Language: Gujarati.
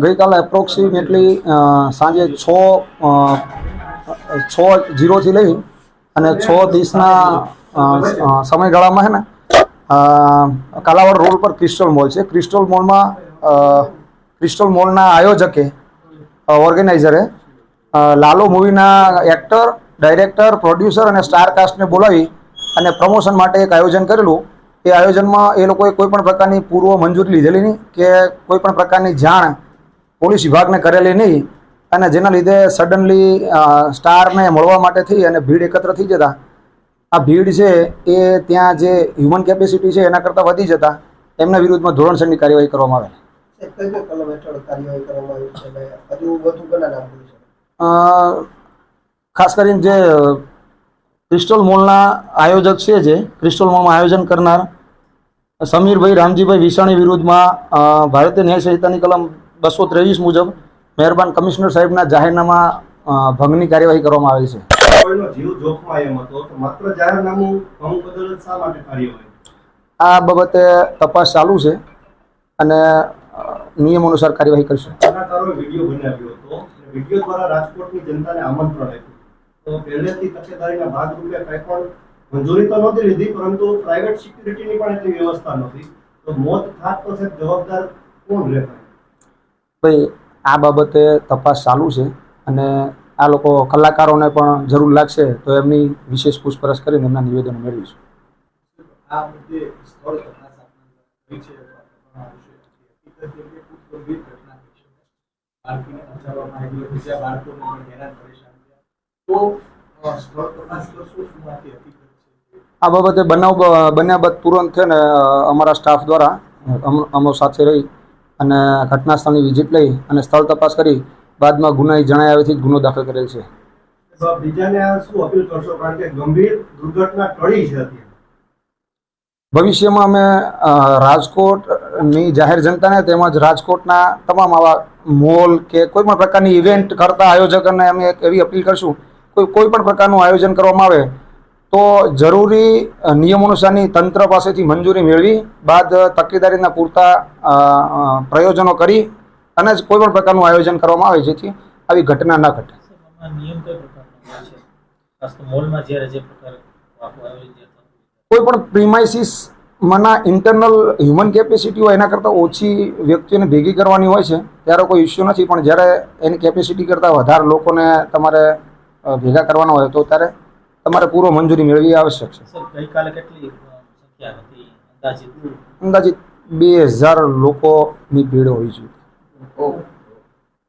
ગઈકાલે એપ્રોક્સિમેટલી સાંજે 6:00 લઈ અને 6:30 સમયગાળામાં છે ને કાલાવાડ રોડ પર ક્રિસ્ટલ મોલ છે. ક્રિસ્ટલ મોલના આયોજકે ઓર્ગેનાઇઝરે લાલો મૂવીના એક્ટર, ડાયરેક્ટર, પ્રોડ્યુસર અને સ્ટાર કાસ્ટને બોલાવી અને પ્રમોશન માટે એક આયોજન કરેલું. એ આયોજનમાં એ લોકોએ કોઈપણ પ્રકારની પૂર્વ મંજૂરી લીધેલી નહીં કે કોઈપણ પ્રકારની જાણ પોલીસ વિભાગને કરેલી નહીં, અને જેના લીધે સડનલી સ્ટારને મળવા માટે થઈ અને ભીડ એકત્ર થઈ જતા આ ભીડ છે એ ત્યાં જે હ્યુમન કેપેસિટી છે એના કરતાં વધી જતા એમના વિરુદ્ધમાં ધોરણસરની કાર્યવાહી કરવામાં આવે. ખાસ કરીને જે ક્રિસ્ટલ મોલના આયોજક છે, જે ક્રિસ્ટલ મોલમાં આયોજન કરનાર સમીરભાઈ રામજીભાઈ વિસાણી વિરુદ્ધમાં ભારતીય ન્યાય સંહિતાની કલમ 223 મુજબ મહેરબાન કમિશનર સાહેબના જાહેરનામા ભંગની કાર્યવાહી કરવામાં આવેલી છે. આ બાબતે તપાસ ચાલુ છે અને નિયમ અનુસાર કાર્યવાહી કરશે. તો પહેલેથી તકેદારીના ભાગરૂપે કંઈ પણ મંજૂરી તો નહોતી લીધી, પરંતુ પ્રાઇવેટ સિક્યુરિટીની પણ એટલી વ્યવસ્થા નહોતી. તો મોત થાત તો સાહેબ જવાબદાર કોણ રહે? ભાઈ, આ બાબતે તપાસ ચાલુ છે અને આ લોકો કલાકારોને પણ જરૂર લાગશે તો એમની વિશેષ પૂછપરછ કરીને એમના નિવેદનો મેળવીશું. આ મુદ્દે સ્થળ તપાસ આપવાની છે. બાળકીને બચાવવામાં આવી, બીજા બાળકોને પણ હેરાન પરેશાન. આ બાબતે બન્યા બાદ તુરંત છે ને અમારા સ્ટાફ દ્વારા અમો સાથે રહી અને ઘટના સ્થળની વિઝિટ લઈ અને સ્થળ તપાસ કરી બાદમાં ગુનાહિત જણાય આવેથી ગુનો દાખલ કરેલ છે. બીજાને શું અપીલ કરશો, કારણ કે ગંભીર દુર્ઘટના ટળી છે? ભવિષ્યમાં અમે રાજકોટની જાહેર જનતાને તેમજ રાજકોટના તમામ આવા મોલ કે કોઈ પણ પ્રકારની ઇવેન્ટ કરતા આયોજકોને અમે એક એવી અપીલ કરશું, કોઈ પણ પ્રકારનું આયોજન કરવામાં આવે તો જરૂરી નિયમોનુસારની તંત્ર પાસેથી મંજૂરી મેળવી બાદ તકેદારીના પૂરતા પ્રયોજનો કરી અને જ કોઈ પણ પ્રકારનું આયોજન કરવામાં આવે જેથી આવી ઘટના ન ઘટે. કોઈ પણ પ્રિમાઇસીસમાંના ઇન્ટરનલ હ્યુમન કેપેસિટી હોય એના કરતાં ઓછી વ્યક્તિઓને ભેગી કરવાની હોય છે ત્યારે કોઈ ઇસ્યુ નથી, પણ જ્યારે એની કેપેસિટી કરતાં વધારે લોકોને તમારે ભેગા કરવાના હોય તો ત્યારે તમારે પૂર્વ મંજૂરી મેળવી આવશ્યક છે. અંદાજિત 2000 લોકોની ભીડ હોય છે.